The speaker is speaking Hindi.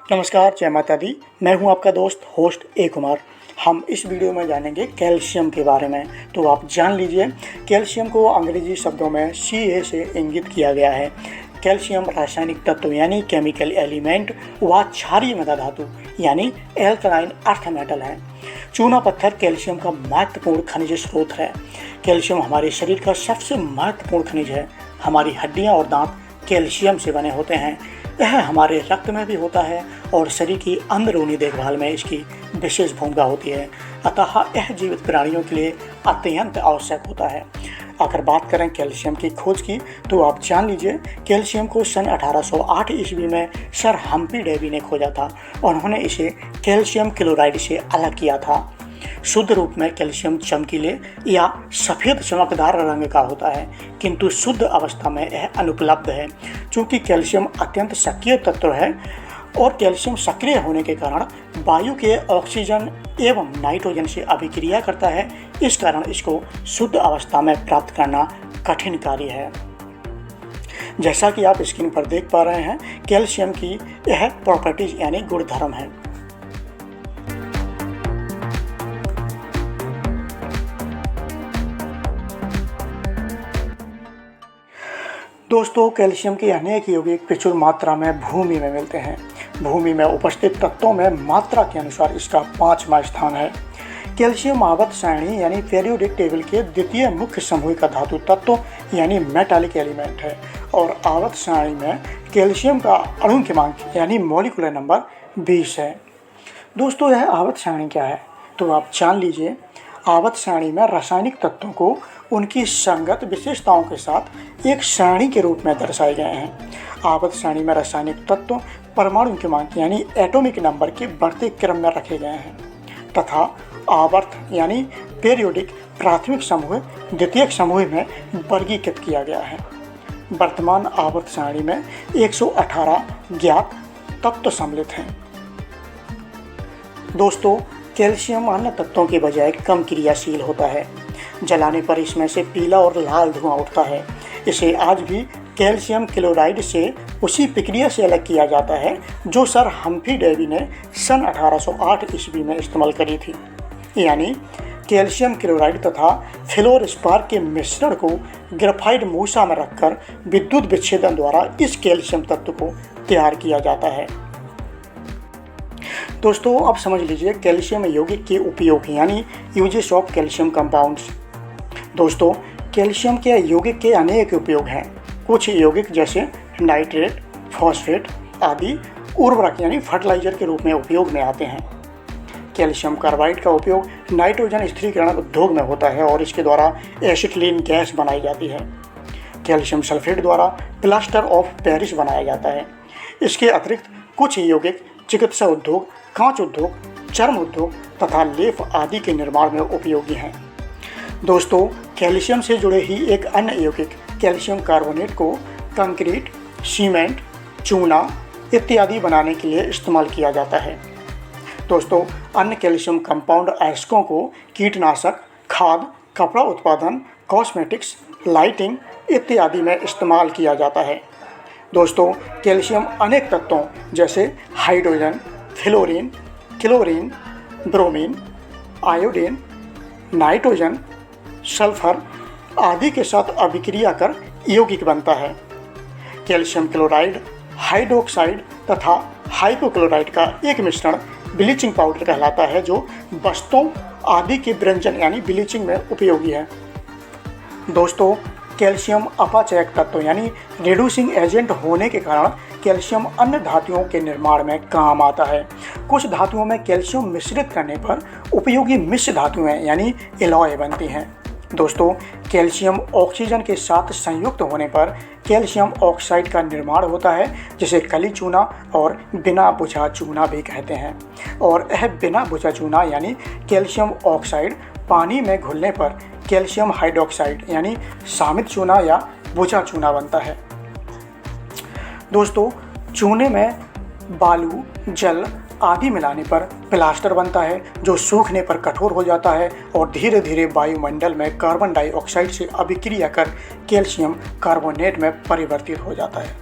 नमस्कार, जय माता दी। मैं हूं आपका दोस्त होस्ट ए कुमार। हम इस वीडियो में जानेंगे कैल्शियम के बारे में। तो आप जान लीजिए, कैल्शियम को अंग्रेजी शब्दों में Ca से इंगित किया गया है। कैल्शियम रासायनिक तत्व यानी केमिकल एलिमेंट व क्षारीय मृदा धातु यानी एल्कलाइन अर्थ मेटल है। चूना पत्थर कैल्शियम का महत्वपूर्ण खनिज स्रोत है। कैल्शियम हमारे शरीर का सबसे महत्वपूर्ण खनिज है। हमारी हड्डियां और दांत कैल्शियम से बने होते हैं। यह हमारे रक्त में भी होता है और शरीर की अंदरूनी देखभाल में इसकी विशेष भूमिका होती है। अतः यह जीवित प्राणियों के लिए अत्यंत आवश्यक होता है। अगर बात करें कैल्शियम की खोज की, तो आप जान लीजिए, कैल्शियम को सन 1808 ईस्वी में सर हम्फ्री डेवी ने खोजा था। उन्होंने इसे कैल्शियम क्लोराइड से अलग किया था। शुद्ध रूप में कैल्शियम चमकीले या सफ़ेद चमकदार रंग का होता है, किंतु शुद्ध अवस्था में यह अनुपलब्ध है। चूँकि कैल्शियम अत्यंत सक्रिय तत्व है और कैल्शियम सक्रिय होने के कारण वायु के ऑक्सीजन एवं नाइट्रोजन से अभिक्रिया करता है। इस कारण इसको शुद्ध अवस्था में प्राप्त करना कठिन कार्य है। जैसा कि आप स्क्रीन पर देख पा रहे हैं, कैल्शियम की यह प्रॉपर्टीज यानी गुणधर्म है। दोस्तों, कैल्शियम के अनेक यौगिक प्रचुर मात्रा में भूमि में मिलते हैं। भूमि में उपस्थित तत्वों में मात्रा के अनुसार इसका 5वां स्थान है। कैल्शियम आवर्त सारणी यानी पीरियोडिक टेबल के द्वितीय मुख्य समूह का धातु तत्व यानी मेटालिक एलिमेंट है और आवर्त सारणी में कैल्शियम का अणु क्रमांक यानी मॉलिक्यूलर नंबर 20 है। दोस्तों, यह आवर्त सारणी क्या है? तो आप जान लीजिए, आवर्त सारणी में रासायनिक तत्वों को उनकी संगत विशेषताओं के साथ एक सारणी के रूप में दर्शाए गए हैं। आवर्त सारणी में रासायनिक तत्व परमाणु क्रमांक यानी एटॉमिक नंबर के बढ़ते क्रम में रखे गए हैं तथा आवर्त यानी पीरियोडिक प्राथमिक समूह द्वितीयक समूह में वर्गीकृत किया गया है। वर्तमान आवर्त सारणी में 118 ज्ञात तत्व सम्मिलित हैं। दोस्तों, कैल्शियम अन्य तत्वों के बजाय कम क्रियाशील होता है। जलाने पर इसमें से पीला और लाल धुआं उठता है। इसे आज भी कैल्शियम क्लोराइड से उसी प्रक्रिया से अलग किया जाता है जो सर हम्फ्री डेवी ने सन 1808 ईस्वी में इस्तेमाल करी थी। यानी कैल्शियम क्लोराइड तथा फ्लोरस्पार के मिश्रण को ग्रेफाइट मूसा में रखकर विद्युत विच्छेदन द्वारा इस कैल्शियम तत्व को तैयार किया जाता है। दोस्तों, अब समझ लीजिए कैल्शियम यौगिक के उपयोग यानी यूजेस ऑफ कैल्शियम कंपाउंड्स। दोस्तों, कैल्शियम के यौगिक के अनेक उपयोग हैं। कुछ यौगिक जैसे नाइट्रेट, फॉस्फेट आदि उर्वरक यानी फर्टिलाइजर के रूप में उपयोग में आते हैं। कैल्शियम कार्बाइड का उपयोग नाइट्रोजन स्थिरीकरण उद्योग में होता है और इसके द्वारा एसिटिलीन गैस बनाई जाती है। कैल्शियम सल्फेट द्वारा प्लास्टर ऑफ पेरिस बनाया जाता है। इसके अतिरिक्त कुछ यौगिक चिकित्सा उद्योग, कांच उद्योग, चर्म उद्योग तथा लेप आदि के निर्माण में उपयोगी हैं। दोस्तों, कैल्शियम से जुड़े ही एक अन्य यौगिक कैल्शियम कार्बोनेट को कंक्रीट, सीमेंट, चूना इत्यादि बनाने के लिए इस्तेमाल किया जाता है। दोस्तों, अन्य कैल्शियम कंपाउंड अयस्कों को कीटनाशक, खाद, कपड़ा उत्पादन, कॉस्मेटिक्स, लाइटिंग इत्यादि में इस्तेमाल किया जाता है। दोस्तों, कैल्शियम अनेक तत्वों जैसे hydrogen, fluorine, chlorine, bromine, iodine, nitrogen, sulphur आदि के साथ अभिक्रिया कर यौगिक बनता है। कैल्शियम क्लोराइड, हाइड्रोक्साइड तथा हाइपोक्लोराइड का एक मिश्रण ब्लीचिंग पाउडर कहलाता है, जो वस्तुओं आदि के व्यंजन यानी ब्लीचिंग में उपयोगी है। दोस्तों, कैल्शियम अपाचयक तत्व यानी रिड्यूसिंग एजेंट होने के कारण कैल्शियम अन्य धातुओं के निर्माण में काम आता है। कुछ धातुओं में कैल्शियम मिश्रित करने पर उपयोगी मिश्र धातुएं यानी एलॉय बनती हैं। दोस्तों, कैल्शियम ऑक्सीजन के साथ संयुक्त होने पर कैल्शियम ऑक्साइड का निर्माण होता है, जिसे कली चूना और बिना बुझा चूना भी कहते हैं। और यह बिना बुझा चूना यानी कैल्शियम ऑक्साइड पानी में घुलने पर कैल्शियम हाइड्रोक्साइड यानी सामित चूना या बुझा चूना बनता है। दोस्तों, चूने में बालू, जल आदि मिलाने पर प्लास्टर बनता है, जो सूखने पर कठोर हो जाता है और धीरे धीरे वायुमंडल में कार्बन डाइऑक्साइड से अभिक्रिया कर कैल्शियम कार्बोनेट में परिवर्तित हो जाता है।